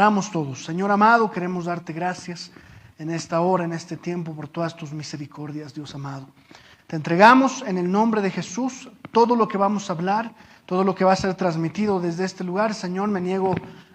Oramos todos. Señor amado, queremos darte gracias en esta hora, en este tiempo, por todas tus misericordias, Dios amado. Te entregamos en el nombre de Jesús todo lo que vamos a hablar, todo lo que va a ser transmitido desde este lugar. Señor, me niego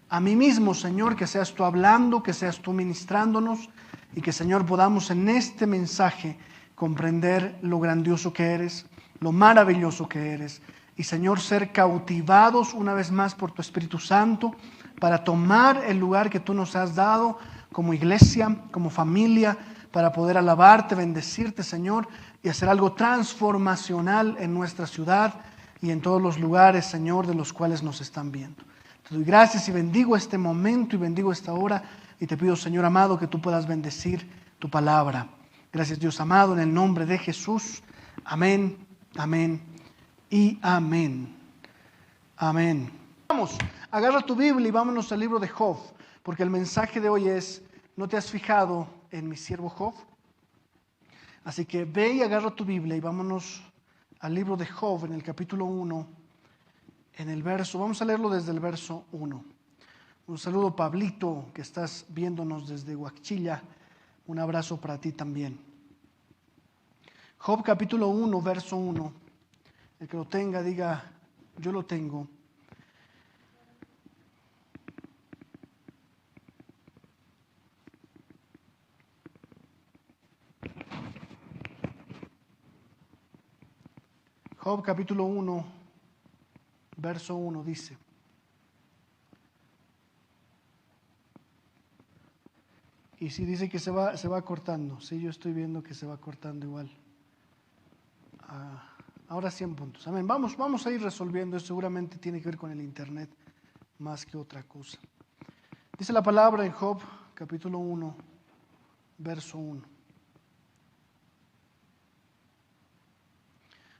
a mí mismo, Señor, que seas tú hablando, que seas tú ministrándonos y que, Señor, podamos en este mensaje comprender lo grandioso que eres, lo maravilloso que eres. Y, Señor, ser cautivados una vez más por tu Espíritu Santo para tomar el lugar que tú nos has dado como iglesia, como familia, para poder alabarte, bendecirte, Señor, y hacer algo transformacional en nuestra ciudad y en todos los lugares, Señor, de los cuales nos están viendo. Te doy gracias y bendigo este momento y bendigo esta hora y te pido, Señor amado, que tú puedas bendecir tu palabra. Gracias, Dios amado, en el nombre de Jesús. Amén, amén y amén. Amén. Vamos, agarra tu Biblia y vámonos al libro de Job, porque el mensaje de hoy es: ¿no te has fijado en mi siervo Job? Así que ve y agarra tu Biblia y vámonos al libro de Job en el capítulo 1, vamos a leerlo desde el verso 1. Un saludo, Pablito, que estás viéndonos desde Huachilla. Un abrazo para ti también. Job capítulo 1, verso 1. El que lo tenga, diga: yo lo tengo. Job capítulo 1, verso 1 dice: y si dice que se va cortando, sí, yo estoy viendo que se va cortando igual. Ahora 100 puntos. Amén. Vamos a ir resolviendo. Eso seguramente tiene que ver con el internet más que otra cosa. Dice la palabra en Job capítulo 1, verso 1.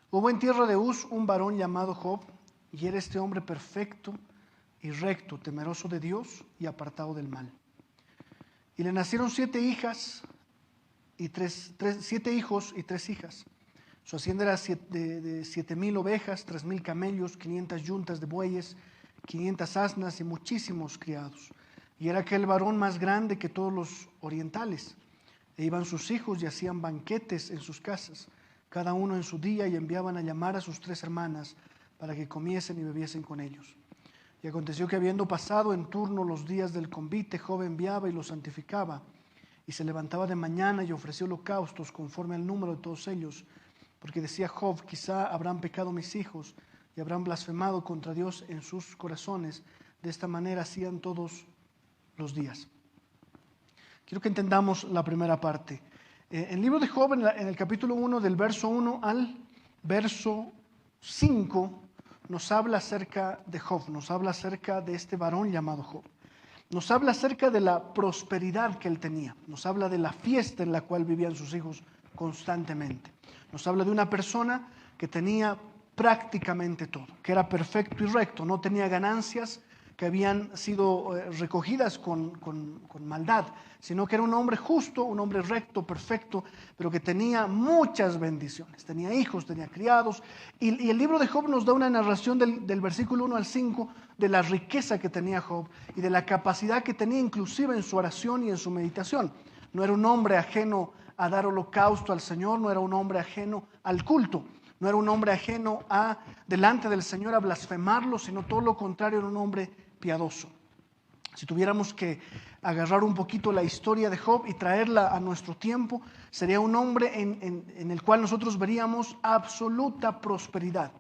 Hubo en tierra de Uz un varón llamado Job, y era este hombre perfecto y recto, temeroso de Dios y apartado del mal. Y le nacieron 7 hijas y 7 hijos y 3 hijas. Su hacienda era de 7,000 ovejas, 3,000 camellos, 500 yuntas de bueyes, 500 asnas y muchísimos criados. Y era aquel varón más grande que todos los orientales. E iban sus hijos y hacían banquetes en sus casas, cada uno en su día, y enviaban a llamar a sus 3 hermanas para que comiesen y bebiesen con ellos. Y aconteció que, habiendo pasado en turno los días del convite, Job enviaba y los santificaba, y se levantaba de mañana y ofrecía holocaustos conforme al número de todos ellos, porque decía Job: quizá habrán pecado mis hijos y habrán blasfemado contra Dios en sus corazones. De esta manera hacían todos los días. Quiero que entendamos la primera parte. El libro de Job, en el capítulo 1, del verso 1 al verso 5, nos habla acerca de Job, nos habla acerca de este varón llamado Job. Nos habla acerca de la prosperidad que él tenía, nos habla de la fiesta en la cual vivían sus hijos constantemente. Nos habla de una persona que tenía prácticamente todo, que era perfecto y recto, no tenía ganancias que habían sido recogidas con maldad, sino que era un hombre justo, un hombre recto, perfecto, pero que tenía muchas bendiciones. Tenía hijos, tenía criados, y el libro de Job nos da una narración del versículo 1 al 5 de la riqueza que tenía Job y de la capacidad que tenía inclusive en su oración y en su meditación. No era un hombre ajeno a dar holocausto al Señor, no era un hombre ajeno al culto, no era un hombre ajeno delante del Señor a blasfemarlo, sino todo lo contrario, era un hombre piadoso. Si tuviéramos que agarrar un poquito la historia de Job y traerla a nuestro tiempo, sería un hombre en el cual nosotros veríamos absoluta prosperidad.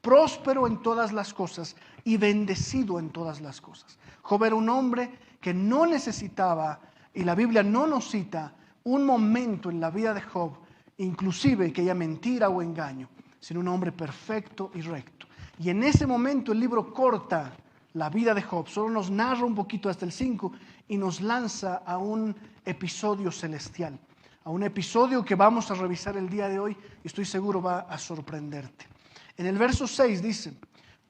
Próspero en todas las cosas y bendecido en todas las cosas. Job era un hombre que no necesitaba, y la Biblia no nos cita un momento en la vida de Job, inclusive que haya mentira o engaño, sino un hombre perfecto y recto. Y en ese momento el libro corta la vida de Job, solo nos narra un poquito hasta el 5 y nos lanza a un episodio celestial, a un episodio que vamos a revisar el día de hoy y estoy seguro va a sorprenderte. En el verso 6 dice: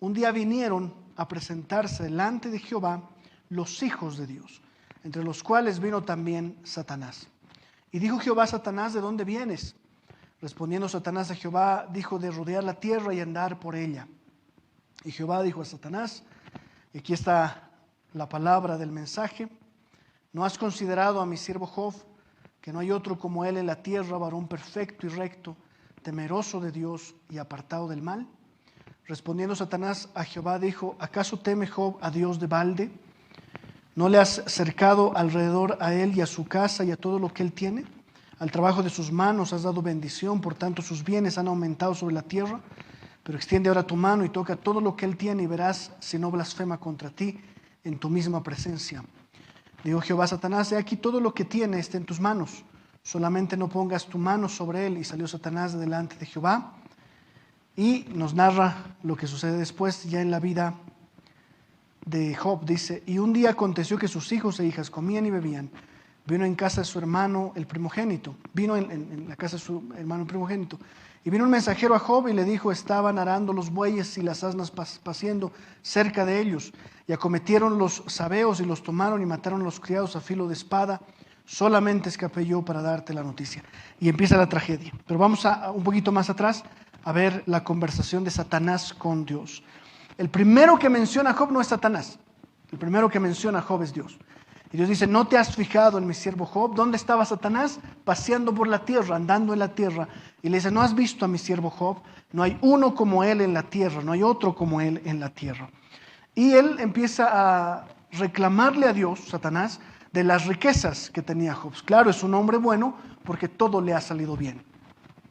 un día vinieron a presentarse delante de Jehová los hijos de Dios, entre los cuales vino también Satanás. Y dijo Jehová a Satanás: ¿de dónde vienes? Respondiendo Satanás a Jehová, dijo: de rodear la tierra y andar por ella. Y Jehová dijo a Satanás, y aquí está la palabra del mensaje. ¿No has considerado a mi siervo Job, que no hay otro como él en la tierra, varón perfecto y recto, temeroso de Dios y apartado del mal? Respondiendo Satanás a Jehová dijo: ¿acaso teme Job a Dios de balde? ¿No le has cercado alrededor a él y a su casa y a todo lo que él tiene? Al trabajo de sus manos has dado bendición, por tanto sus bienes han aumentado sobre la tierra. Pero extiende ahora tu mano y toca todo lo que él tiene, y verás si no blasfema contra ti en tu misma presencia. Dijo Jehová a Satanás: he aquí todo lo que tiene está en tus manos, solamente no pongas tu mano sobre él. Y salió Satanás de delante de Jehová. Y nos narra lo que sucede después, ya en la vida de Job. Dice: y un día aconteció que sus hijos e hijas comían y bebían. Vino en casa de su hermano el primogénito. Vino en la casa de su hermano el primogénito. Y vino un mensajero a Job y le dijo: estaban arando los bueyes y las asnas paciendo cerca de ellos. Y acometieron los sabeos y los tomaron y mataron a los criados a filo de espada. Solamente escapé yo para darte la noticia. Y empieza la tragedia. Pero vamos un poquito más atrás a ver la conversación de Satanás con Dios. El primero que menciona a Job no es Satanás. El primero que menciona a Job es Dios. Y Dios dice: ¿no te has fijado en mi siervo Job? ¿Dónde estaba Satanás? Paseando por la tierra, andando en la tierra. Y le dice: ¿no has visto a mi siervo Job? No hay uno como él en la tierra, no hay otro como él en la tierra. Y él empieza a reclamarle a Dios, Satanás, de las riquezas que tenía Job. Claro, es un hombre bueno porque todo le ha salido bien.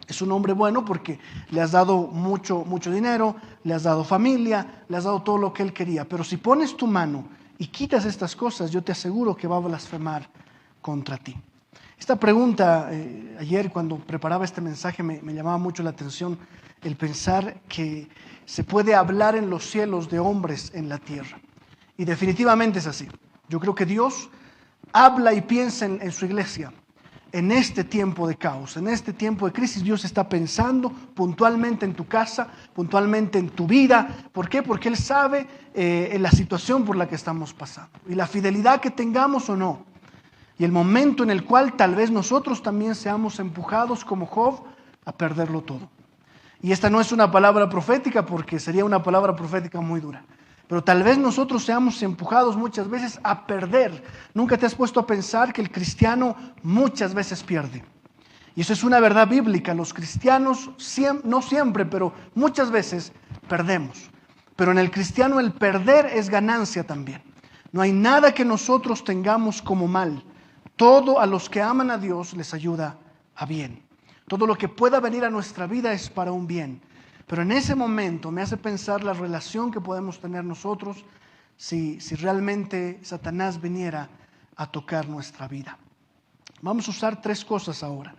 Es un hombre bueno porque le has dado mucho dinero, le has dado familia, le has dado todo lo que él quería. Pero si pones tu mano y quitas estas cosas, yo te aseguro que va a blasfemar contra ti. Esta pregunta, ayer cuando preparaba este mensaje me llamaba mucho la atención, el pensar que se puede hablar en los cielos de hombres en la tierra. Y definitivamente es así. Yo creo que Dios habla y piensa en su iglesia. En este tiempo de caos, en este tiempo de crisis, Dios está pensando puntualmente en tu casa, puntualmente en tu vida. ¿Por qué? Porque Él sabe la situación por la que estamos pasando y la fidelidad que tengamos o no. Y el momento en el cual tal vez nosotros también seamos empujados como Job a perderlo todo. Y esta no es una palabra profética porque sería una palabra profética muy dura. Pero tal vez nosotros seamos empujados muchas veces a perder. ¿Nunca te has puesto a pensar que el cristiano muchas veces pierde? Y eso es una verdad bíblica. Los cristianos, no siempre, pero muchas veces perdemos. Pero en el cristiano el perder es ganancia también. No hay nada que nosotros tengamos como mal. Todo a los que aman a Dios les ayuda a bien. Todo lo que pueda venir a nuestra vida es para un bien. Pero en ese momento me hace pensar la relación que podemos tener nosotros si realmente Satanás viniera a tocar nuestra vida. Vamos a usar 3 cosas ahora.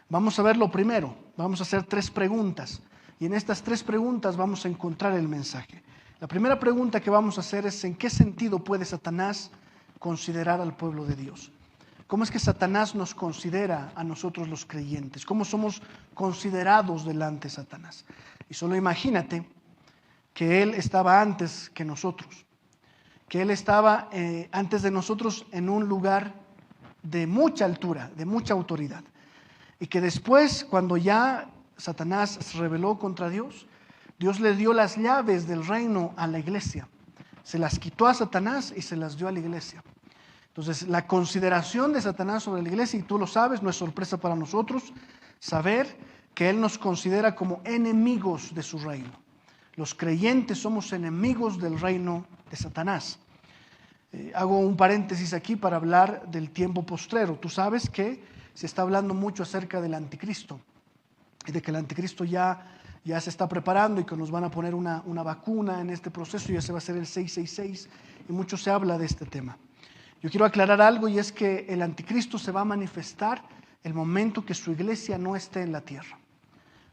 Vamos a ver lo primero. Vamos a hacer 3 preguntas. Y en estas 3 preguntas vamos a encontrar el mensaje. La primera pregunta que vamos a hacer es: ¿en qué sentido puede Satanás considerar al pueblo de Dios? ¿Cómo es que Satanás nos considera a nosotros los creyentes? ¿Cómo somos considerados delante de Satanás? Y solo imagínate que Él estaba antes que nosotros, que Él estaba antes de nosotros en un lugar de mucha altura, de mucha autoridad. Y que después, cuando ya Satanás se rebeló contra Dios, Dios le dio las llaves del reino a la iglesia. Se las quitó a Satanás y se las dio a la iglesia. Entonces, la consideración de Satanás sobre la iglesia, y tú lo sabes, no es sorpresa para nosotros, saber que Él nos considera como enemigos de su reino. Los creyentes somos enemigos del reino de Satanás. Hago un paréntesis aquí para hablar del tiempo postrero. Tú sabes que se está hablando mucho acerca del anticristo y de que el anticristo ya se está preparando y que nos van a poner una vacuna en este proceso, y ese va a ser el 666, y mucho se habla de este tema. Yo quiero aclarar algo, y es que el anticristo se va a manifestar el momento que su iglesia no esté en la tierra.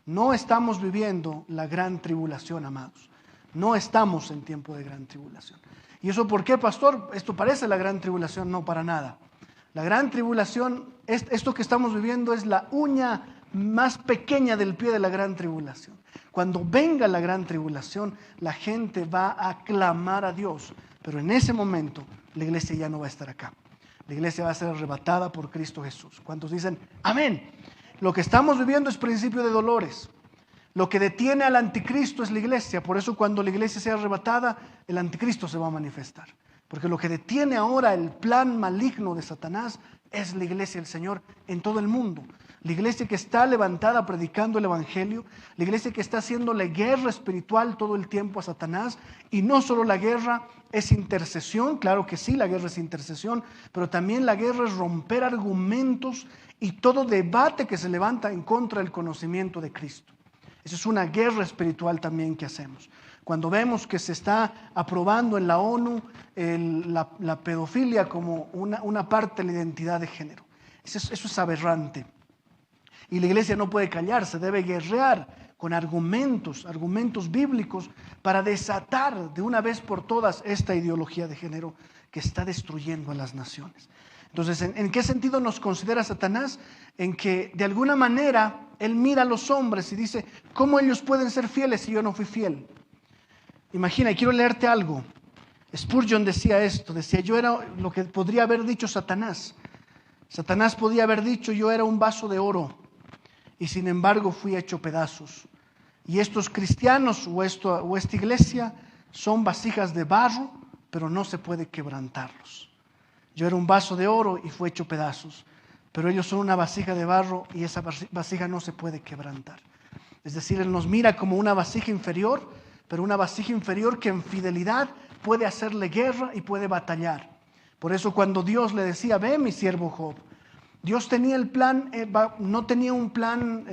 No estamos viviendo la gran tribulación, amados. No estamos en tiempo de gran tribulación. ¿Y eso por qué, pastor? ¿Esto parece la gran tribulación? No, para nada. La gran tribulación, esto que estamos viviendo es la uña más pequeña del pie de la gran tribulación. Cuando venga la gran tribulación, la gente va a clamar a Dios. Pero en ese momento, la iglesia ya no va a estar acá. La iglesia va a ser arrebatada por Cristo Jesús. ¿Cuántos dicen amén? Lo que estamos viviendo es principio de dolores. Lo que detiene al anticristo es la iglesia. Por eso cuando la iglesia sea arrebatada, el anticristo se va a manifestar. Porque lo que detiene ahora el plan maligno de Satanás es la iglesia del Señor en todo el mundo. La iglesia que está levantada predicando el Evangelio, la iglesia que está haciéndole guerra espiritual todo el tiempo a Satanás. Y no solo la guerra es intercesión, claro que sí, la guerra es intercesión, pero también la guerra es romper argumentos y todo debate que se levanta en contra del conocimiento de Cristo. Esa es una guerra espiritual también que hacemos. Cuando vemos que se está aprobando en la ONU la pedofilia como una parte de la identidad de género. Eso es aberrante. Y la iglesia no puede callarse, debe guerrear con argumentos bíblicos para desatar de una vez por todas esta ideología de género que está destruyendo a las naciones. Entonces, ¿en qué sentido nos considera Satanás? En que de alguna manera él mira a los hombres y dice, ¿cómo ellos pueden ser fieles si yo no fui fiel? Imagina, y quiero leerte algo. Spurgeon decía esto, decía, yo era lo que podría haber dicho Satanás. Satanás podía haber dicho, yo era un vaso de oro y sin embargo fui hecho pedazos. Y estos cristianos o esta iglesia son vasijas de barro, pero no se puede quebrantarlos. Yo era un vaso de oro y fui hecho pedazos, pero ellos son una vasija de barro y esa vasija no se puede quebrantar. Es decir, Él nos mira como una vasija inferior, pero una vasija inferior que en fidelidad puede hacerle guerra y puede batallar. Por eso cuando Dios le decía, ve mi siervo Job, Dios tenía el plan, no tenía un plan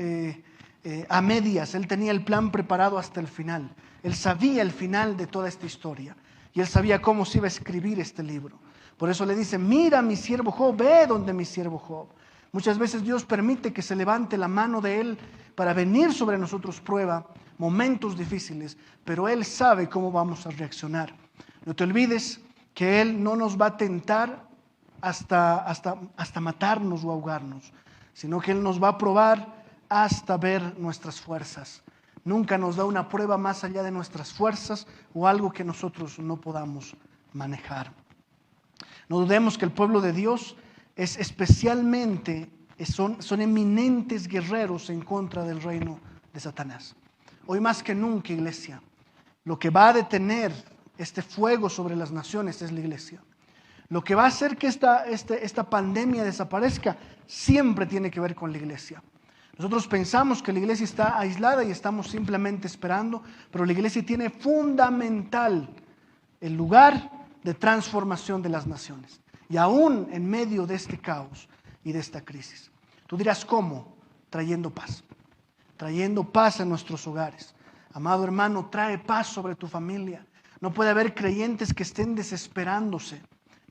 a medias, Él tenía el plan preparado hasta el final. Él sabía el final de toda esta historia y Él sabía cómo se iba a escribir este libro. Por eso le dice, mira mi siervo Job, ve donde mi siervo Job. Muchas veces Dios permite que se levante la mano de Él para venir sobre nosotros prueba, momentos difíciles, pero Él sabe cómo vamos a reaccionar. No te olvides que Él no nos va a tentar hasta matarnos o ahogarnos, sino que Él nos va a probar hasta ver nuestras fuerzas. Nunca nos da una prueba más allá de nuestras fuerzas o algo que nosotros no podamos manejar. No dudemos que el pueblo de Dios es especialmente, son eminentes guerreros en contra del reino de Satanás. Hoy más que nunca, iglesia, lo que va a detener este fuego sobre las naciones es la iglesia. Lo que va a hacer que esta pandemia desaparezca siempre tiene que ver con la iglesia. Nosotros pensamos que la iglesia está aislada y estamos simplemente esperando, pero la iglesia tiene fundamental el lugar de transformación de las naciones. Y aún en medio de este caos y de esta crisis. Tú dirás, ¿cómo? Trayendo paz. Trayendo paz a nuestros hogares. Amado hermano, trae paz sobre tu familia. No puede haber creyentes que estén desesperándose.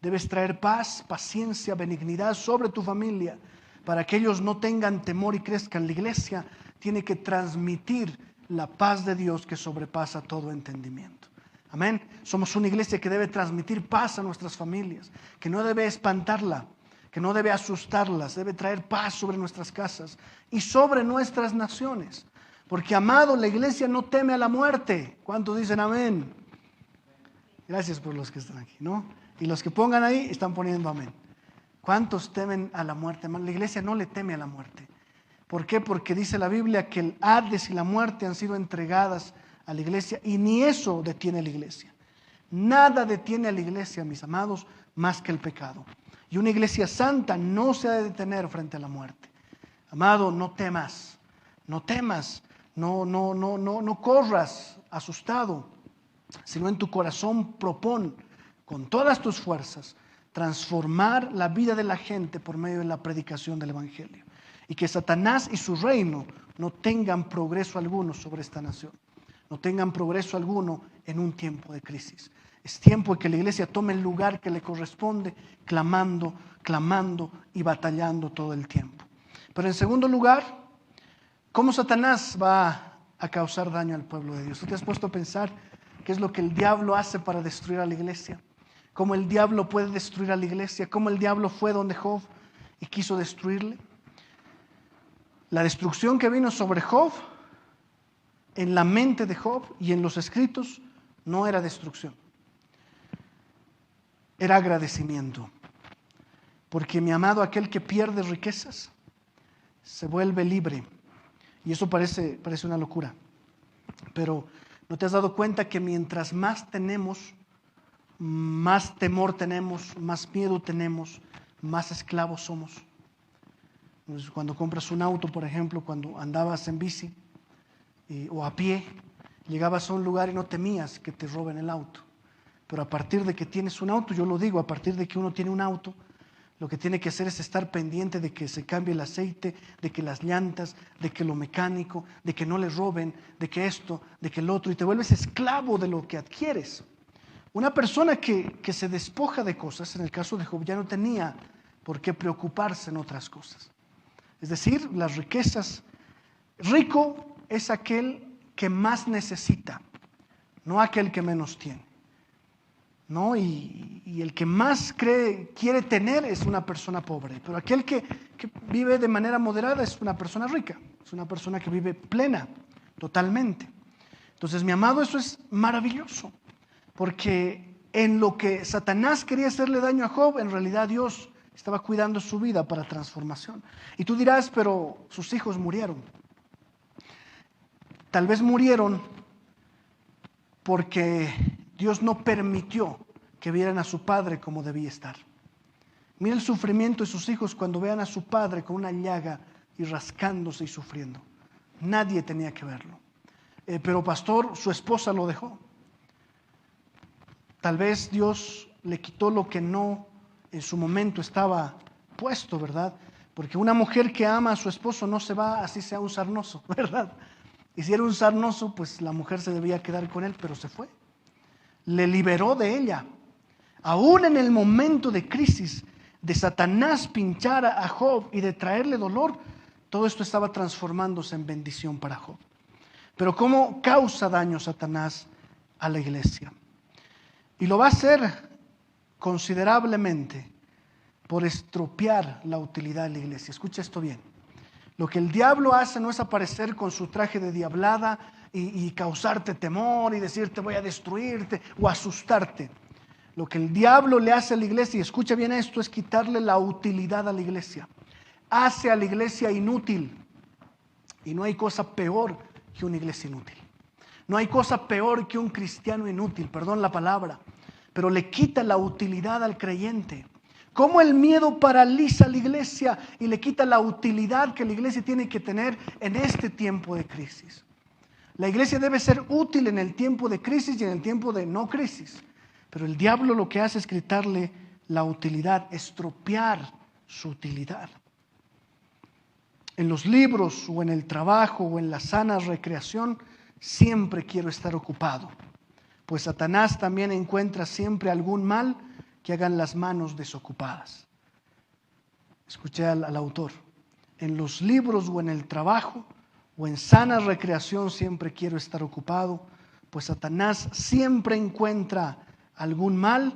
Debes traer paz, paciencia, benignidad sobre tu familia para que ellos no tengan temor y crezcan. La iglesia tiene que transmitir la paz de Dios que sobrepasa todo entendimiento. Amén. Somos una iglesia que debe transmitir paz a nuestras familias, que no debe espantarla, que no debe asustarlas, debe traer paz sobre nuestras casas y sobre nuestras naciones. Porque, amado, la iglesia no teme a la muerte. ¿Cuántos dicen amén? Gracias por los que están aquí, ¿no? Y los que pongan ahí están poniendo amén. ¿Cuántos temen a la muerte? La iglesia no le teme a la muerte. ¿Por qué? Porque dice la Biblia que el Hades y la muerte han sido entregadas a la iglesia y ni eso detiene a la iglesia. Nada detiene a la iglesia, mis amados, más que el pecado. Y una iglesia santa no se ha de detener frente a la muerte. Amado, no temas, no temas, no corras asustado, sino en tu corazón propón con todas tus fuerzas transformar la vida de la gente por medio de la predicación del Evangelio. Y que Satanás y su reino no tengan progreso alguno sobre esta nación. No tengan progreso alguno en un tiempo de crisis. Es tiempo de que la iglesia tome el lugar que le corresponde, clamando y batallando todo el tiempo. Pero en segundo lugar, ¿cómo Satanás va a causar daño al pueblo de Dios? ¿Tú te has puesto a pensar qué es lo que el diablo hace para destruir a la iglesia? ¿Cómo el diablo puede destruir a la iglesia? ¿Cómo el diablo fue donde Job y quiso destruirle? La destrucción que vino sobre Job, en la mente de Job y en los escritos, no era destrucción. Era agradecimiento. Porque, mi amado, aquel que pierde riquezas se vuelve libre. Y eso parece una locura. Pero ¿no te has dado cuenta que mientras más tenemos, más temor tenemos, más miedo tenemos, más esclavos somos. Entonces, cuando compras un auto, por ejemplo, cuando andabas en bici o a pie, llegabas a un lugar y no temías que te roben el auto. Pero a partir de que tienes un auto, yo lo digo, a partir de que uno tiene un auto, lo que tiene que hacer es estar pendiente de que se cambie el aceite, de que las llantas, de que lo mecánico, de que no le roben, de que esto, de que el otro, y te vuelves esclavo de lo que adquieres. Una persona que se despoja de cosas, en el caso de Job, ya no tenía por qué preocuparse en otras cosas. Es decir, las riquezas. Rico es aquel que más necesita, no aquel que menos tiene. ¿No? Y el que más quiere tener es una persona pobre, pero aquel que vive de manera moderada es una persona rica, es una persona que vive plena, totalmente. Entonces, mi amado, eso es maravilloso, porque en lo que Satanás quería hacerle daño a Job, en realidad Dios estaba cuidando su vida para transformación. Y tú dirás, pero sus hijos murieron. Tal vez murieron porque Dios no permitió que vieran a su padre como debía estar. Mira el sufrimiento de sus hijos cuando vean a su padre con una llaga y rascándose y sufriendo. Nadie tenía que verlo. Pero pastor, su esposa lo dejó. Tal vez Dios le quitó lo que no en su momento estaba puesto, ¿verdad? Porque una mujer que ama a su esposo no se va así sea un sarnoso, ¿verdad? Y si era un sarnoso, pues la mujer se debía quedar con él, pero se fue. Le liberó de ella. Aún en el momento de crisis, de Satanás pinchar a Job y de traerle dolor, todo esto estaba transformándose en bendición para Job. Pero ¿cómo causa daño Satanás a la iglesia? Y lo va a hacer considerablemente por estropear la utilidad de la iglesia. Escucha esto bien. Lo que el diablo hace no es aparecer con su traje de diablada y causarte temor y decirte voy a destruirte o asustarte. Lo que el diablo le hace a la iglesia, y escucha bien esto, es quitarle la utilidad a la iglesia. Hace a la iglesia inútil. Y no hay cosa peor que una iglesia inútil. No hay cosa peor que un cristiano inútil, perdón la palabra, pero le quita la utilidad al creyente. Cómo el miedo paraliza a la iglesia y le quita la utilidad que la iglesia tiene que tener en este tiempo de crisis. La iglesia debe ser útil en el tiempo de crisis y en el tiempo de no crisis. Pero el diablo lo que hace es quitarle la utilidad, estropear su utilidad. En los libros o en el trabajo o en la sana recreación, siempre quiero estar ocupado. Pues Satanás también encuentra siempre algún mal que hagan las manos desocupadas. Escuché al autor. En los libros o en el trabajo o en sana recreación siempre quiero estar ocupado, pues Satanás siempre encuentra algún mal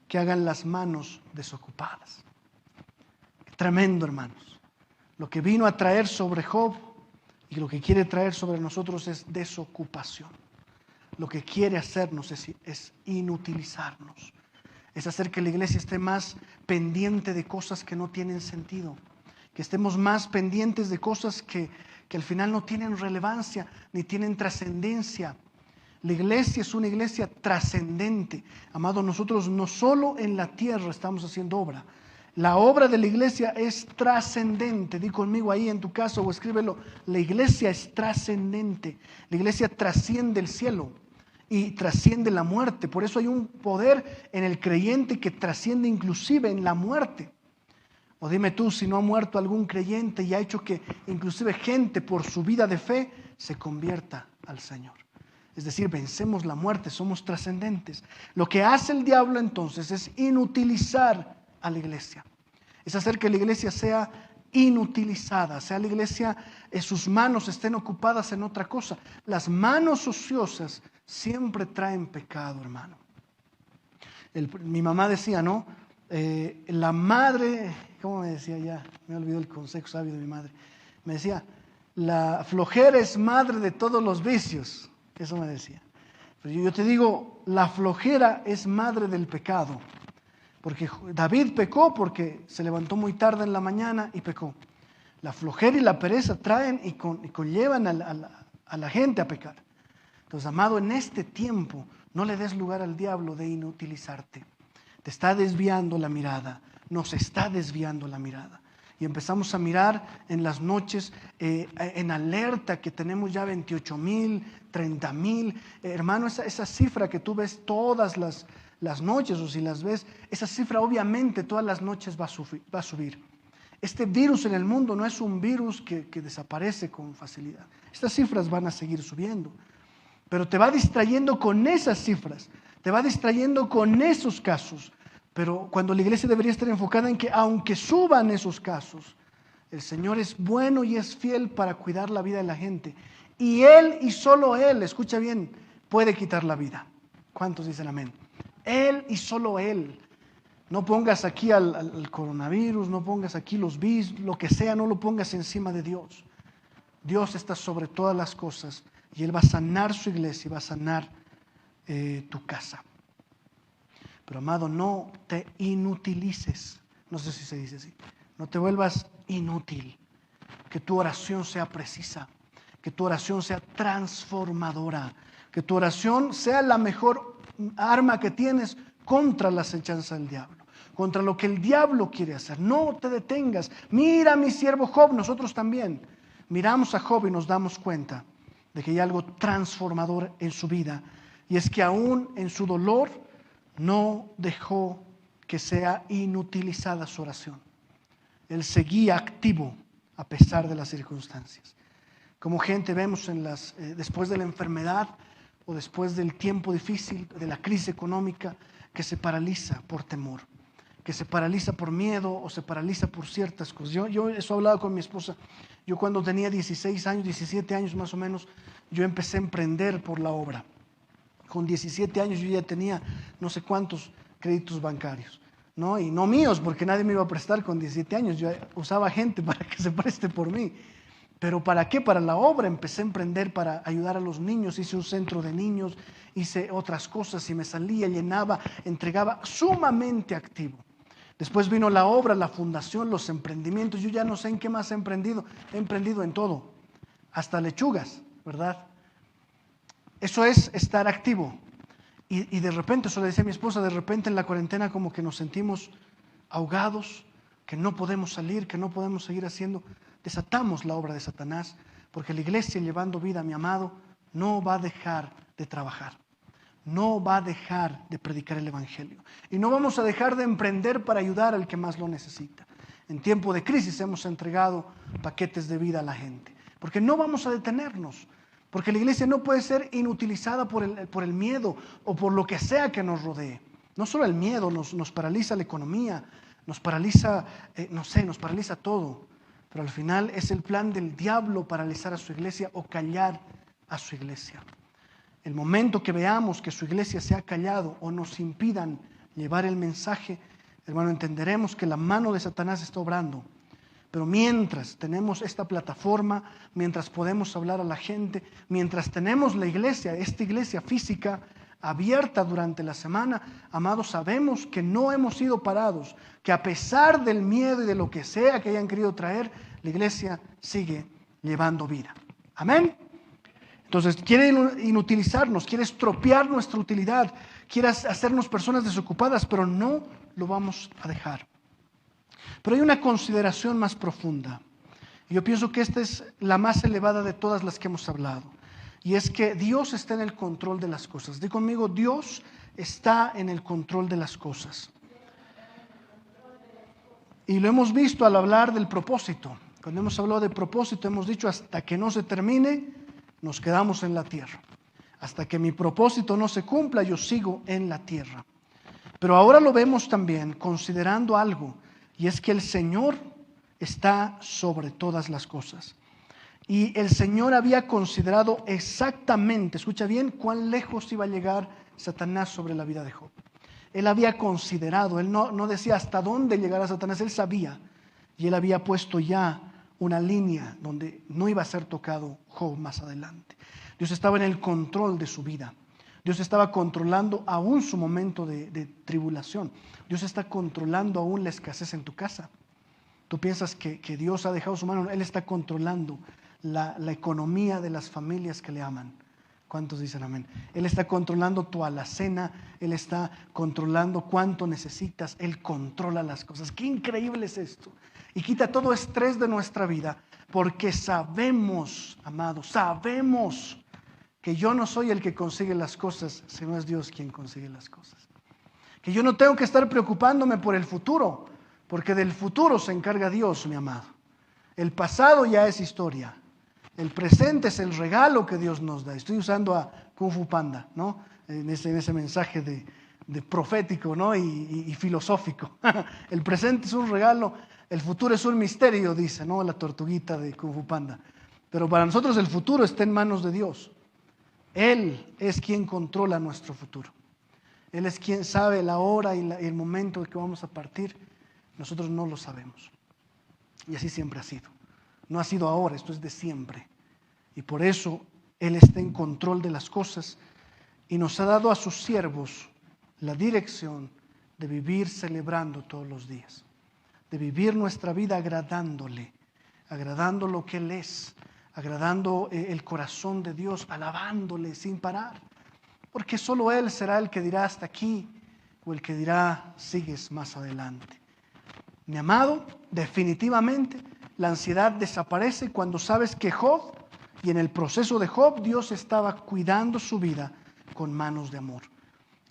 que hagan las manos desocupadas. Qué tremendo, hermanos. Lo que vino a traer sobre Job y lo que quiere traer sobre nosotros es desocupación. Lo que quiere hacernos es inutilizarnos. Es hacer que la iglesia esté más pendiente de cosas que no tienen sentido. Que estemos más pendientes de cosas que al final no tienen relevancia ni tienen trascendencia. La iglesia es una iglesia trascendente. Amado, nosotros no solo en la tierra estamos haciendo obra. La obra de la iglesia es trascendente. Di conmigo ahí en tu casa o escríbelo. La iglesia es trascendente. La iglesia trasciende el cielo y trasciende la muerte. Por eso hay un poder en el creyente que trasciende inclusive en la muerte. O dime tú si no ha muerto algún creyente y ha hecho que inclusive gente por su vida de fe se convierta al Señor. Es decir, vencemos la muerte, somos trascendentes. Lo que hace el diablo entonces es inutilizar a la iglesia. Es hacer que la iglesia sea inutilizada, sea la iglesia, sus manos estén ocupadas en otra cosa. Las manos ociosas siempre traen pecado, hermano. Mi mamá decía, ¿no? La madre, ¿cómo me decía ya? Me olvidó el consejo sabio de mi madre. Me decía, la flojera es madre de todos los vicios. Eso me decía. Pero yo te digo, la flojera es madre del pecado. Porque David pecó porque se levantó muy tarde en la mañana y pecó. La flojera y la pereza traen y conllevan a la gente a pecar. Entonces, amado, en este tiempo No le des lugar al diablo de inutilizarte. Te está desviando la mirada, nos está desviando la mirada. Y empezamos a mirar en las noches en alerta que tenemos ya 28,000, 30,000. Hermano, esa cifra que tú ves todas las noches, o si las ves, esa cifra obviamente todas las noches va a subir. Este virus en el mundo no es un virus que desaparece con facilidad. Estas cifras van a seguir subiendo. Pero te va distrayendo con esas cifras, te va distrayendo con esos casos. Pero cuando la iglesia debería estar enfocada en que aunque suban esos casos, el Señor es bueno y es fiel para cuidar la vida de la gente. Y Él y solo Él, escucha bien, puede quitar la vida. ¿Cuántos dicen amén? Él y solo Él. No pongas aquí al coronavirus, no pongas aquí los bis, lo que sea, no lo pongas encima de Dios. Dios está sobre todas las cosas y Él va a sanar su iglesia y va a sanar tu casa. Pero amado, no te inutilices. No sé si se dice así. No te vuelvas inútil. Que tu oración sea precisa. Que tu oración sea transformadora. Que tu oración sea la mejor arma que tienes contra la acechanza del diablo. Contra lo que el diablo quiere hacer. No te detengas. Mira a mi siervo Job, nosotros también. Miramos a Job y nos damos cuenta de que hay algo transformador en su vida. Y es que aún en su dolor no dejó que sea inutilizada su oración. Él seguía activo a pesar de las circunstancias. Como gente vemos después de la enfermedad o después del tiempo difícil, de la crisis económica, que se paraliza por temor, que se paraliza por miedo o se paraliza por ciertas cosas. Yo eso he hablado con mi esposa. Yo cuando tenía 16 años, 17 años más o menos, yo empecé a emprender por la obra. Con 17 años yo ya tenía no sé cuántos créditos bancarios, ¿no? Y no míos, porque nadie me iba a prestar con 17 años. Yo usaba gente para que se preste por mí. ¿Pero para qué? Para la obra. Empecé a emprender para ayudar a los niños. Hice un centro de niños, hice otras cosas y me salía, llenaba, entregaba, sumamente activo. Después vino la obra, la fundación, los emprendimientos. Yo ya no sé en qué más he emprendido. He emprendido en todo, hasta lechugas, ¿verdad? Eso es estar activo. Y de repente, eso le decía a mi esposa, de repente en la cuarentena como que nos sentimos ahogados, que no podemos salir, que no podemos seguir haciendo. Desatamos la obra de Satanás, porque la iglesia, llevando vida, mi amado, no va a dejar de trabajar. No va a dejar de predicar el evangelio. Y no vamos a dejar de emprender para ayudar al que más lo necesita. En tiempo de crisis hemos entregado paquetes de vida a la gente, porque no vamos a detenernos. Porque la iglesia no puede ser inutilizada por el miedo o por lo que sea que nos rodee. No solo el miedo nos paraliza la economía, nos paraliza, nos paraliza todo. Pero al final es el plan del diablo paralizar a su iglesia o callar a su iglesia. El momento que veamos que su iglesia se ha callado o nos impidan llevar el mensaje, hermano, entenderemos que la mano de Satanás está obrando. Pero mientras tenemos esta plataforma, mientras podemos hablar a la gente, mientras tenemos la iglesia, esta iglesia física abierta durante la semana, amados, sabemos que no hemos sido parados, que a pesar del miedo y de lo que sea que hayan querido traer, la iglesia sigue llevando vida. Amén. Entonces, quiere inutilizarnos, quiere estropear nuestra utilidad, quiere hacernos personas desocupadas, pero no lo vamos a dejar. Pero hay una consideración más profunda. Yo pienso que esta es la más elevada de todas las que hemos hablado. Y es que Dios está en el control de las cosas. Di conmigo, Dios está en el control de las cosas. Y lo hemos visto al hablar del propósito. Cuando hemos hablado de propósito, hemos dicho hasta que no se termine, nos quedamos en la tierra. Hasta que mi propósito no se cumpla, yo sigo en la tierra. Pero ahora lo vemos también considerando algo. Y es que el Señor está sobre todas las cosas. Y el Señor había considerado exactamente, escucha bien, cuán lejos iba a llegar Satanás sobre la vida de Job. Él había considerado, él no decía hasta dónde llegará Satanás, él sabía. Y él había puesto ya una línea donde no iba a ser tocado Job más adelante. Dios estaba en el control de su vida. Dios estaba controlando aún su momento de tribulación. Dios está controlando aún la escasez en tu casa. Tú piensas que Dios ha dejado su mano. Él está controlando la economía de las familias que le aman. ¿Cuántos dicen amén? Él está controlando tu alacena, Él está controlando cuánto necesitas, Él controla las cosas. Qué increíble es esto. Y quita todo estrés de nuestra vida, porque sabemos, amados, sabemos que yo no soy el que consigue las cosas, sino es Dios quien consigue las cosas. Que yo no tengo que estar preocupándome por el futuro, porque del futuro se encarga Dios, mi amado. El pasado ya es historia. El presente es el regalo que Dios nos da. Estoy usando a Kung Fu Panda, ¿no? En ese mensaje de profético, ¿no? y filosófico. El presente es un regalo, el futuro es un misterio, dice, ¿no? La tortuguita de Kung Fu Panda. Pero para nosotros el futuro está en manos de Dios. Él es quien controla nuestro futuro. Él es quien sabe la hora y el momento de que vamos a partir. Nosotros no lo sabemos. Y así siempre ha sido. No ha sido ahora, esto es de siempre. Y por eso Él está en control de las cosas y nos ha dado a sus siervos la dirección de vivir celebrando todos los días, de vivir nuestra vida agradándole, agradando lo que Él es, agradando el corazón de Dios, alabándole sin parar. Porque solo Él será el que dirá hasta aquí o el que dirá sigues más adelante. Mi amado, definitivamente la ansiedad desaparece cuando sabes que Job, y en el proceso de Job, Dios estaba cuidando su vida con manos de amor.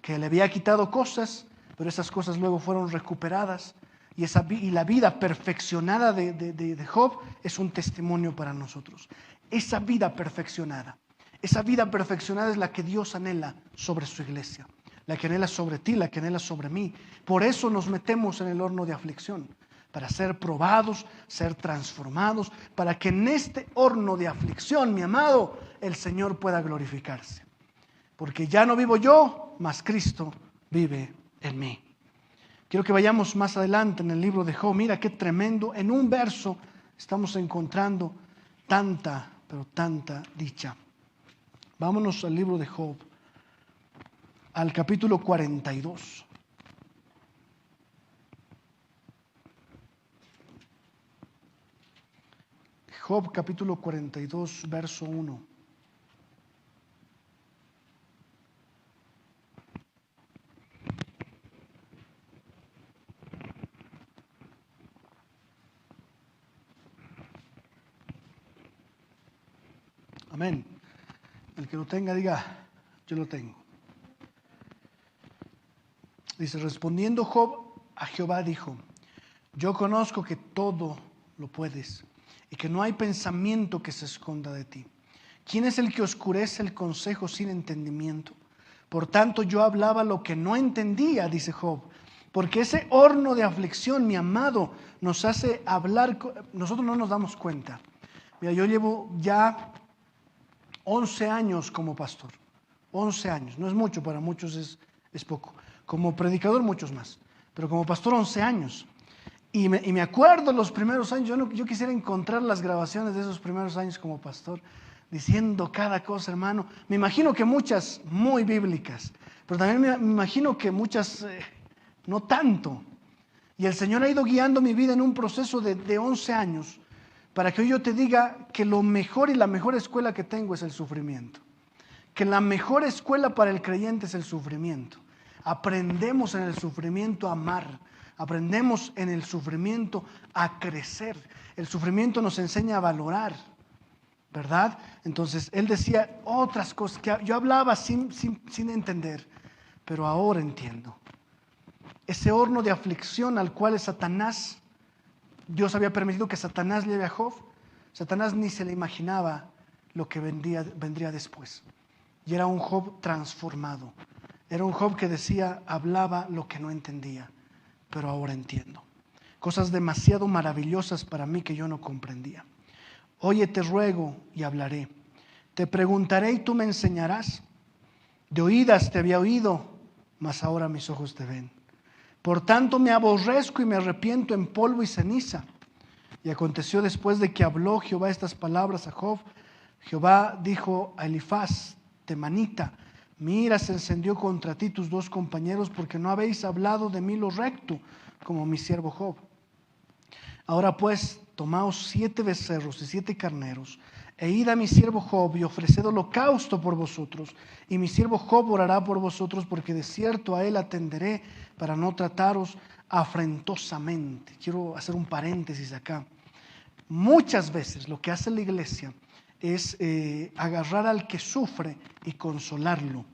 Que le había quitado cosas, pero esas cosas luego fueron recuperadas. Y la vida perfeccionada de Job es un testimonio para nosotros. Esa vida perfeccionada es la que Dios anhela sobre su iglesia, la que anhela sobre ti, la que anhela sobre mí. Por eso nos metemos en el horno de aflicción, para ser probados, ser transformados, para que en este horno de aflicción, mi amado, el Señor pueda glorificarse. Porque ya no vivo yo, mas Cristo vive en mí. Quiero que vayamos más adelante en el libro de Job. Mira qué tremendo. En un verso estamos encontrando tanta, pero tanta dicha. Vámonos al libro de Job, al capítulo 42. Job capítulo 42, verso 1. Amén. El que lo tenga diga, yo lo tengo. Dice, respondiendo Job a Jehová dijo, yo conozco que todo lo puedes y que no hay pensamiento que se esconda de ti. ¿Quién es el que oscurece el consejo sin entendimiento? Por tanto yo hablaba lo que no entendía, dice Job, porque ese horno de aflicción, mi amado, nos hace hablar, nosotros no nos damos cuenta. Mira, yo llevo ya 11 años como pastor, 11 años, no es mucho, para muchos es poco. Como predicador muchos más, pero como pastor 11 años. Y me acuerdo los primeros años, yo quisiera encontrar las grabaciones de esos primeros años como pastor, diciendo cada cosa, hermano. Me imagino que muchas muy bíblicas, pero también me imagino que muchas no tanto. Y el Señor ha ido guiando mi vida en un proceso de 11 años, para que hoy yo te diga que lo mejor y la mejor escuela que tengo es el sufrimiento. Que la mejor escuela para el creyente es el sufrimiento. Aprendemos en el sufrimiento a amar. Aprendemos en el sufrimiento a crecer. El sufrimiento nos enseña a valorar, ¿verdad? Entonces, él decía otras cosas que yo hablaba sin entender, pero ahora entiendo. Ese horno de aflicción al cual Satanás, Dios había permitido que Satanás lleve a Job, Satanás ni se le imaginaba lo que vendría después. Y era un Job transformado. Era un Job que decía, hablaba lo que no entendía, pero ahora entiendo. Cosas demasiado maravillosas para mí que yo no comprendía. Oye, te ruego y hablaré. Te preguntaré y tú me enseñarás. De oídas te había oído, mas ahora mis ojos te ven. Por tanto me aborrezco y me arrepiento en polvo y ceniza. Y aconteció después de que habló Jehová estas palabras a Job, Jehová dijo a Elifaz, temanita, mi ira se encendió contra ti tus dos compañeros porque no habéis hablado de mí lo recto como mi siervo Job. Ahora pues, tomaos 7 becerros y 7 carneros E id a mi siervo Job y ofreced holocausto por vosotros, y mi siervo Job orará por vosotros, porque de cierto a él atenderé para no trataros afrentosamente. Quiero hacer un paréntesis acá. Muchas veces lo que hace la iglesia es agarrar al que sufre y consolarlo.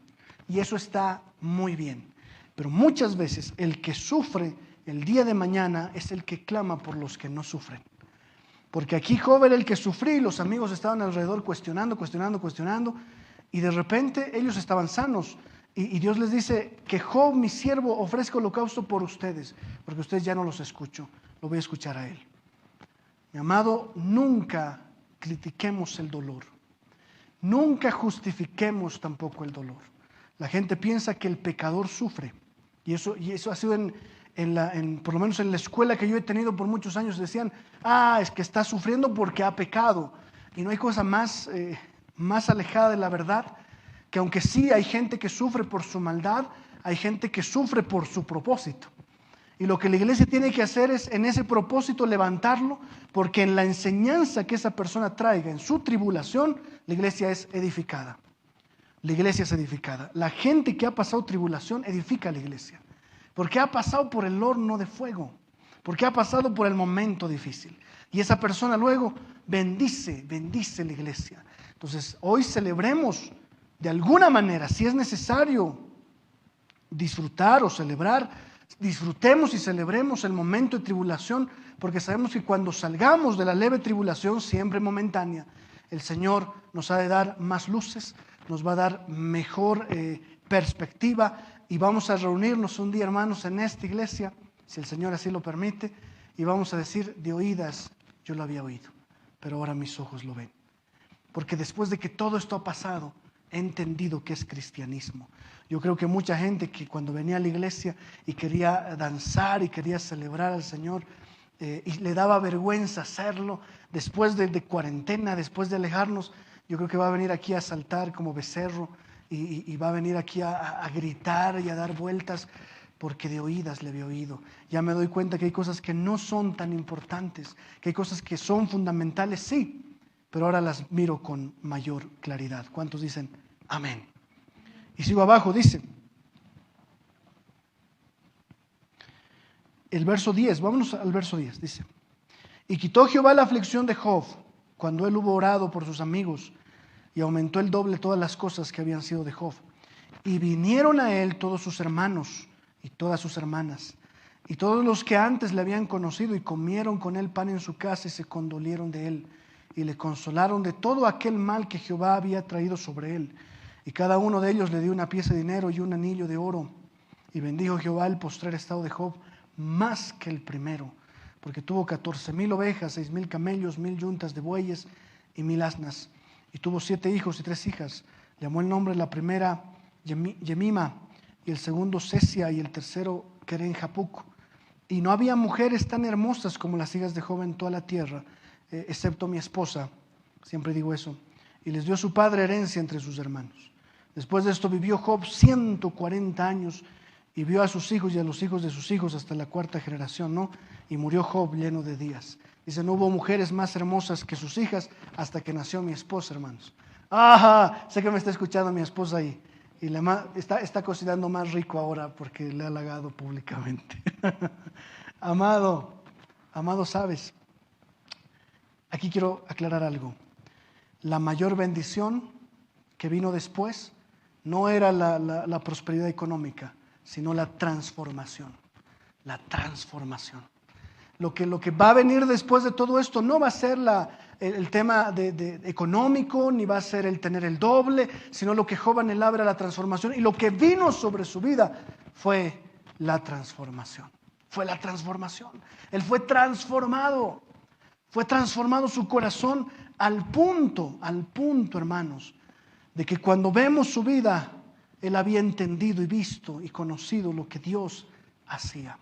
Y eso está muy bien. Pero muchas veces el que sufre el día de mañana es el que clama por los que no sufren. Porque aquí Job era el que sufría y los amigos estaban alrededor cuestionando, y de repente ellos estaban sanos. Y Dios les dice que Job, mi siervo, ofrezca holocausto por ustedes, porque ustedes ya no los escucho, lo voy a escuchar a él. Mi amado, nunca critiquemos el dolor. Nunca justifiquemos tampoco el dolor. La gente piensa que el pecador sufre. Y eso ha sido por lo menos en la escuela que yo he tenido por muchos años, decían, es que está sufriendo porque ha pecado. Y no hay cosa más alejada de la verdad, que aunque sí hay gente que sufre por su maldad, hay gente que sufre por su propósito. Y lo que la iglesia tiene que hacer es en ese propósito levantarlo, porque en la enseñanza que esa persona traiga en su tribulación, la iglesia es edificada. La iglesia es edificada. La gente que ha pasado tribulación edifica a la iglesia, porque ha pasado por el horno de fuego, porque ha pasado por el momento difícil. Y esa persona luego bendice la iglesia. Entonces, hoy celebremos de alguna manera, si es necesario disfrutar o celebrar, disfrutemos y celebremos el momento de tribulación, porque sabemos que cuando salgamos de la leve tribulación, siempre momentánea, el Señor nos ha de dar más luces, nos va a dar mejor perspectiva, y vamos a reunirnos un día, hermanos, en esta iglesia, si el Señor así lo permite, y vamos a decir, de oídas yo lo había oído, pero ahora mis ojos lo ven. Porque después de que todo esto ha pasado, he entendido que es cristianismo. Yo creo que mucha gente que cuando venía a la iglesia y quería danzar y quería celebrar al Señor, y le daba vergüenza hacerlo, después de cuarentena, después de alejarnos, yo creo que va a venir aquí a saltar como becerro, y va a venir aquí a gritar y a dar vueltas, porque de oídas le había oído. Ya me doy cuenta que hay cosas que no son tan importantes, que hay cosas que son fundamentales, sí, pero ahora las miro con mayor claridad. ¿Cuántos dicen amén? Y sigo abajo, dice el verso 10, vámonos al verso 10, dice: y quitó Jehová la aflicción de Job cuando él hubo orado por sus amigos, y aumentó el doble todas las cosas que habían sido de Job. Y vinieron a él todos sus hermanos y todas sus hermanas, y todos los que antes le habían conocido, y comieron con él pan en su casa, y se condolieron de él, y le consolaron de todo aquel mal que Jehová había traído sobre él. Y cada uno de ellos le dio una pieza de dinero y un anillo de oro. Y bendijo Jehová el postrer estado de Job más que el primero, porque tuvo 14,000 ovejas, 6,000 camellos, 1,000 yuntas de bueyes y 1,000 asnas. Y tuvo 7 hijos y 3 hijas. Llamó el nombre la primera Yemima, y el segundo Sesia, y el tercero Keren-Japuc. Y no había mujeres tan hermosas como las hijas de Job en toda la tierra, excepto mi esposa, siempre digo eso. Y les dio su padre herencia entre sus hermanos. Después de esto vivió Job 140 años, y vio a sus hijos y a los hijos de sus hijos hasta la 4ª generación, ¿no? Y murió Job lleno de días. Dice, no hubo mujeres más hermosas que sus hijas hasta que nació mi esposa, hermanos. Sé que me está escuchando mi esposa y está cocinando más rico ahora porque le ha halagado públicamente. Amado, sabes, aquí quiero aclarar algo. La mayor bendición que vino después no era la prosperidad económica, sino la transformación. La transformación. Lo que va a venir después de todo esto no va a ser el tema de económico, ni va a ser el tener el doble, sino lo que Job anhelaba era la transformación. Y lo que vino sobre su vida fue la transformación. Fue la transformación. Él fue transformado su corazón al punto, hermanos, de que cuando vemos su vida, él había entendido y visto y conocido lo que Dios hacía.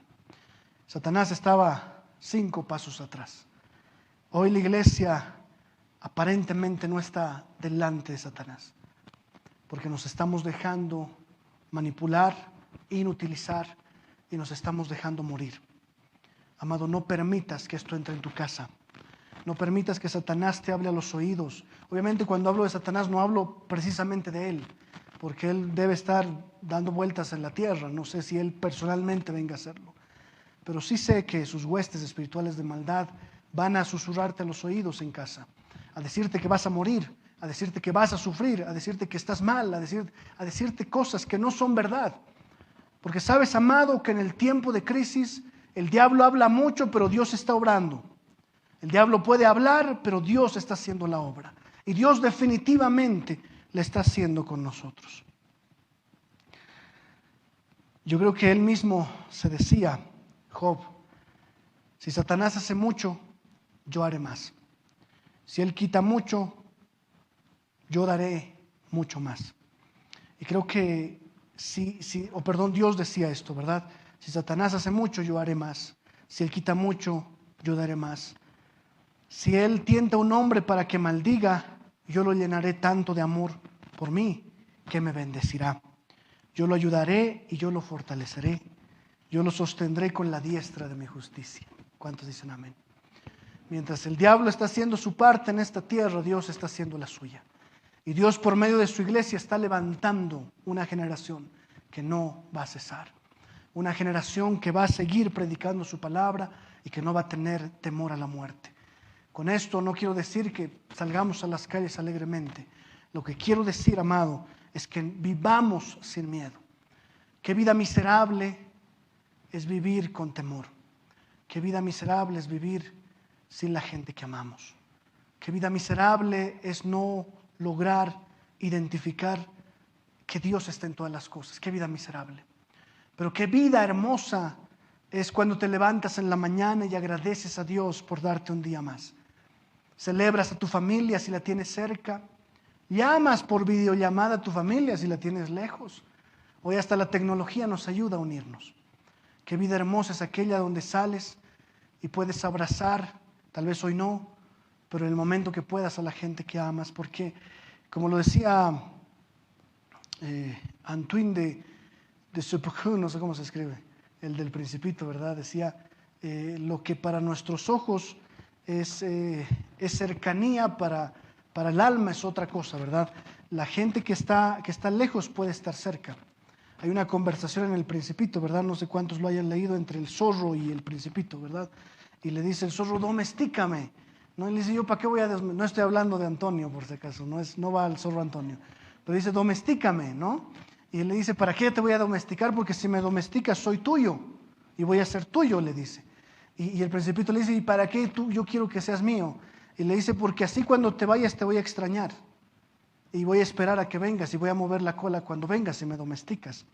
Satanás estaba 5 pasos atrás. Hoy la iglesia aparentemente no está delante de Satanás, porque nos estamos dejando manipular, inutilizar, y nos estamos dejando morir. Amado, no permitas que esto entre en tu casa. No permitas que Satanás te hable a los oídos. Obviamente cuando hablo de Satanás no hablo precisamente de él, porque él debe estar dando vueltas en la tierra. No sé si él personalmente venga a hacerlo. Pero sí sé que sus huestes espirituales de maldad van a susurrarte a los oídos en casa, a decirte que vas a morir, a decirte que vas a sufrir, a decirte que estás mal, a decirte cosas que no son verdad. Porque sabes, amado, que en el tiempo de crisis el diablo habla mucho, pero Dios está obrando. El diablo puede hablar, pero Dios está haciendo la obra. Y Dios definitivamente la está haciendo con nosotros. Yo creo que él mismo se decía, Job, si Satanás hace mucho, yo haré más. Si él quita mucho, yo daré mucho más. Y creo que Dios decía esto, ¿verdad? Si Satanás hace mucho, yo haré más. Si él quita mucho, yo daré más. Si él tienta a un hombre para que maldiga, yo lo llenaré tanto de amor por mí que me bendecirá. Yo lo ayudaré y yo lo fortaleceré. Yo lo sostendré con la diestra de mi justicia. ¿Cuántos dicen amén? Mientras el diablo está haciendo su parte en esta tierra, Dios está haciendo la suya. Y Dios por medio de su iglesia está levantando una generación que no va a cesar. Una generación que va a seguir predicando su palabra y que no va a tener temor a la muerte. Con esto no quiero decir que salgamos a las calles alegremente. Lo que quiero decir, amado, es que vivamos sin miedo. Qué vida miserable es vivir con temor. Qué vida miserable es vivir sin la gente que amamos. Qué vida miserable es no lograr identificar que Dios está en todas las cosas. Qué vida miserable. Pero qué vida hermosa es cuando te levantas en la mañana y agradeces a Dios por darte un día más. Celebras a tu familia si la tienes cerca. Llamas por videollamada a tu familia si la tienes lejos. Hoy hasta la tecnología nos ayuda a unirnos. Qué vida hermosa es aquella donde sales y puedes abrazar, tal vez hoy no, pero en el momento que puedas, a la gente que amas. Porque, como lo decía Antoine de Saint-Exupéry, no sé cómo se escribe, el del Principito, ¿verdad? Decía, lo que para nuestros ojos es cercanía, para el alma es otra cosa, ¿verdad? La gente que está lejos puede estar cerca. Hay una conversación en el Principito, ¿verdad? No sé cuántos lo hayan leído, entre el zorro y el Principito, ¿verdad? Y le dice el zorro, domestícame. No, y le dice, yo para qué voy a no estoy hablando de Antonio, por si acaso, no va al zorro Antonio. Pero dice, domestícame, ¿no? Y él le dice, ¿para qué te voy a domesticar? Porque si me domesticas soy tuyo y voy a ser tuyo, le dice. Y el Principito le dice, ¿y para qué yo quiero que seas mío? Y le dice, porque así cuando te vayas te voy a extrañar. Y voy a esperar a que vengas y voy a mover la cola cuando vengas y me domesticas.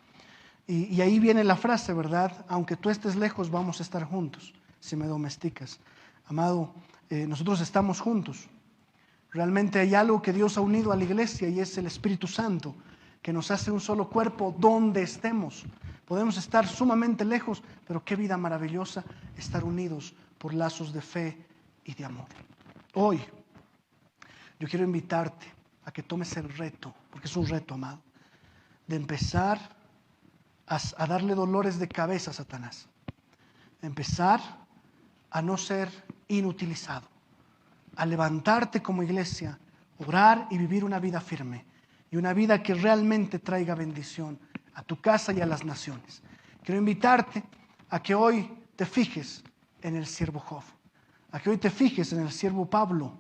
Y ahí viene la frase, ¿verdad? Aunque tú estés lejos, vamos a estar juntos si me domesticas. Amado, nosotros estamos juntos. Realmente hay algo que Dios ha unido a la iglesia y es el Espíritu Santo, que nos hace un solo cuerpo donde estemos. Podemos estar sumamente lejos, pero qué vida maravillosa estar unidos por lazos de fe y de amor. Hoy, yo quiero invitarte a que tomes el reto, porque es un reto, amado, de empezar a darle dolores de cabeza a Satanás. Empezar a no ser inutilizado, a levantarte como iglesia, orar y vivir una vida firme y una vida que realmente traiga bendición a tu casa y a las naciones. Quiero invitarte a que hoy te fijes en el siervo Job, a que hoy te fijes en el siervo Pablo,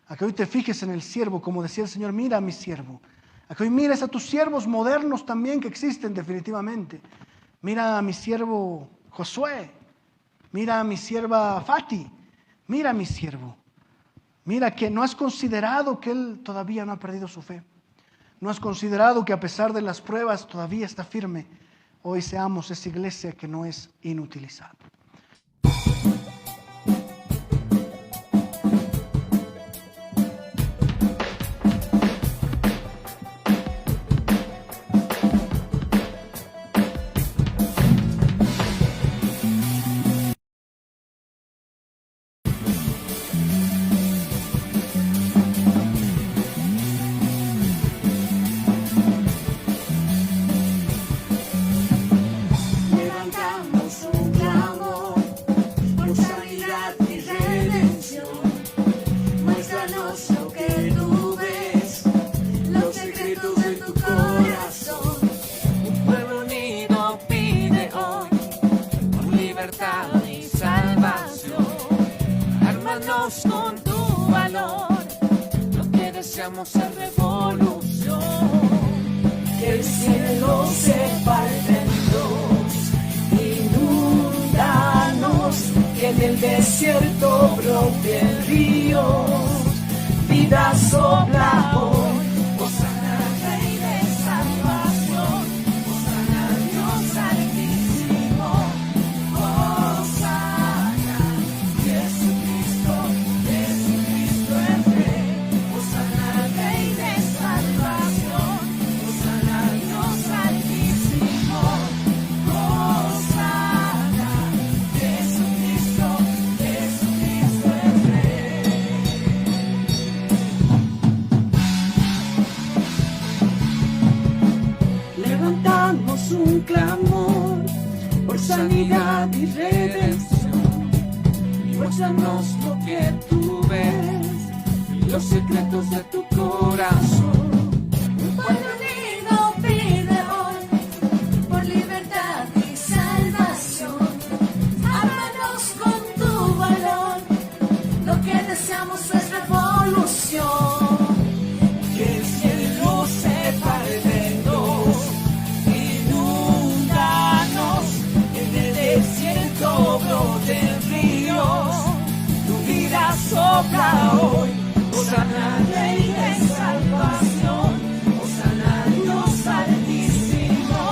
a que hoy te fijes en el siervo, como decía el Señor, mira a mi siervo, a que hoy mires a tus siervos modernos también que existen definitivamente. Mira a mi siervo Josué, mira a mi sierva Fati, mira a mi siervo. Mira que no has considerado que él todavía no ha perdido su fe. No has considerado que a pesar de las pruebas todavía está firme. Hoy seamos esa iglesia que no es inutilizada. Levantamos un clamor. deseamos la revolución, que el cielo se parte en dos, inúndanos, que en el desierto broten ríos, vida sopla hoy. Hosana, Rey de salvación, Hosana, Dios altísimo, Hosana, Jesucristo, Jesucristo es Rey. Hosana, Rey de salvación, Hosana, Dios altísimo, Hosana, Jesucristo, Jesucristo es Rey. Levantamos un clamor por sanidad y redención. Muéstranos lo que tú ves, los secretos de tu corazón. Un pueblo unido pide hoy por libertad y salvación. Ármanos con tu valor, lo que deseamos es revolución. Que el cielo se parte en dos, inúndanos, en el desierto broten ríos, tu vida sopla hoy. Hosana, Rey de salvación, Hosana, Dios altísimo,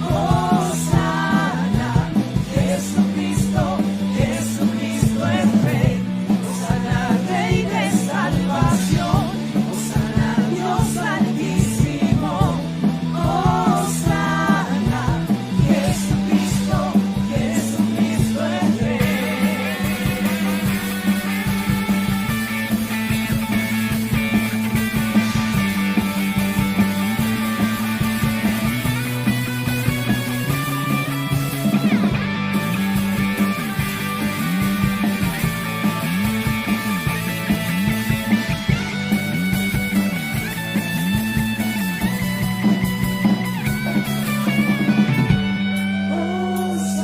Hosana, Jesucristo, Jesucristo es Rey. Hosana, Rey de salvación, Hosana, Dios altísimo, Hosana, Jesucristo, Jesucristo es Rey.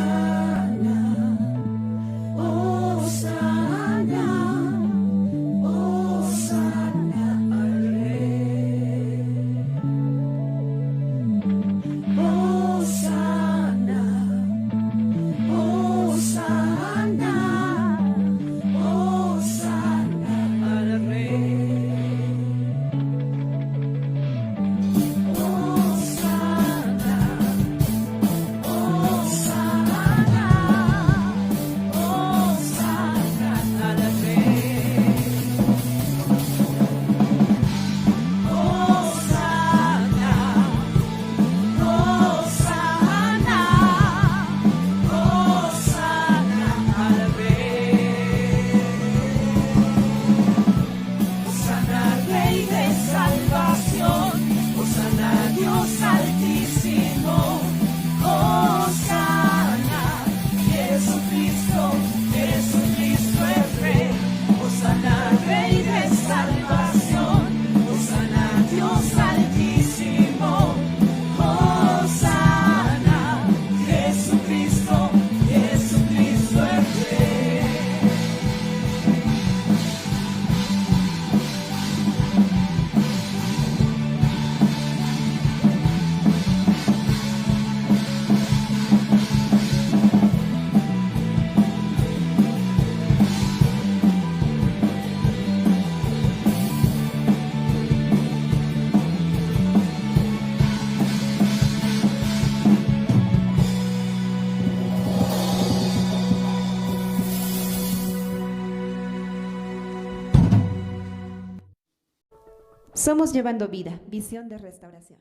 Hosana, Hosana, Hosana al Rey. Hosana, Hosana, Hosana al Rey. Hosana, Hosana, Hosana al Rey. Hosana, Hosana, Hosana al Rey. Hosana, Rey de salvación, Hosana, Dios altísimo, Hosana, Jesucristo, Jesucristo es Rey. Hosana, Rey de salvación, Hosana, Dios altísimo, Hosana, Jesucristo, Jesucristo es Rey. Somos Llevando Vida, visión de restauración.